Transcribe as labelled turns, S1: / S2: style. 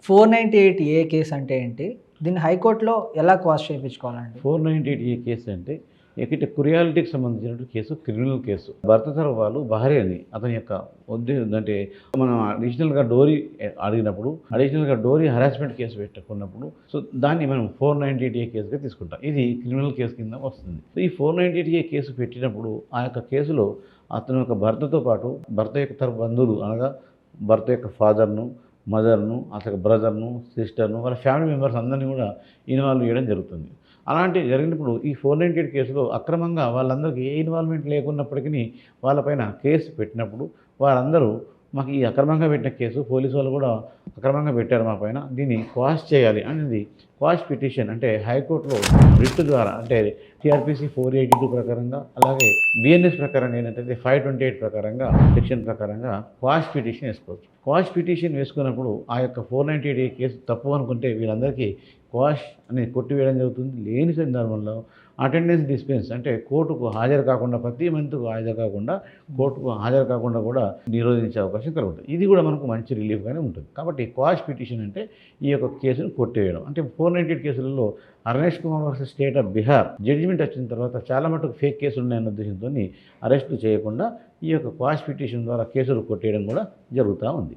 S1: 498 ఏ case అంటే ఏంటి? దీన్ని హైకోర్టులో ఎలా క్వాష్ చేపించుకోవాలండి?
S2: 498 కేసు అంటే కురియాలిటీకి సంబంధించినటువంటి కేసు, క్రిమినల్ కేసు. భర్త తరఫు వాళ్ళు భార్య అని అతని యొక్క అంటే మనం అడిషనల్గా డోరీ హరాస్మెంట్ కేసు పెట్టుకున్నప్పుడు సో దాన్ని మనం 498 కేసుగా తీసుకుంటాం. ఇది క్రిమినల్ కేసు కింద వస్తుంది. ఈ 498 కేసు పెట్టినప్పుడు ఆ యొక్క కేసులో అతని యొక్క భర్తతో పాటు భర్త యొక్క తరపు బంధువులు అనగా భర్త యొక్క ఫాదర్ను, మదర్ను, అతని బ్రదర్ను, సిస్టర్ను, వాళ్ళ ఫ్యామిలీ మెంబర్స్ అందరినీ కూడా ఇన్వాల్వ్ చేయడం జరుగుతుంది. అలాంటివి జరిగినప్పుడు ఈ 498 కేసులో అక్రమంగా వాళ్ళందరికీ ఏ ఇన్వాల్వ్మెంట్ లేకున్నప్పటికీ వాళ్ళపైన కేసు పెట్టినప్పుడు వారందరూ మాకు ఈ అక్రమంగా పెట్టిన కేసు పోలీసు వాళ్ళు కూడా అక్రమంగా పెట్టారు మా పైన, దీన్ని క్వాష్ చేయాలి అనేది క్వాష్ పిటిషన్ అంటే హైకోర్టులో రిట్ ద్వారా అంటే టీఆర్పీసీ 482 ప్రకారంగా అలాగే బిఎన్ఎస్ ప్రకారం ఏంటంటే 528 ప్రకారంగా సెక్షన్ ప్రకారంగా క్వాష్ పిటిషన్ వేసుకోవచ్చు. క్వాష్ పిటిషన్ వేసుకున్నప్పుడు ఆ యొక్క 498 కేసు తప్పు అనుకుంటే వీళ్ళందరికీ క్వాష్ అనేది కొట్టివేయడం జరుగుతుంది. లేని సందర్భంలో అటెండెన్స్ డిస్పెన్స్ అంటే కోర్టుకు హాజరు కాకుండా ప్రతి మంత్కు హాజరు కాకుండా కోర్టుకు హాజరు కాకుండా కూడా నిరోధించే అవకాశం కలుగుతుంది. ఇది కూడా మనకు మంచి రిలీఫ్గానే ఉంటుంది. కాబట్టి క్వాష్ పిటిషన్ అంటే ఈ యొక్క కేసును కొట్టివేయడం. అంటే 498 కేసులలో Arnesh Kumar versus state of Bihar judgment వచ్చిన తర్వాత చాలా మటుకు ఫేక్ కేసులు ఉన్నాయన్న ఉద్దేశంతో అరెస్టు చేయకుండా ఈ యొక్క క్వాష్ పిటిషన్ ద్వారా కేసులు కొట్టేయడం కూడా జరుగుతూ ఉంది.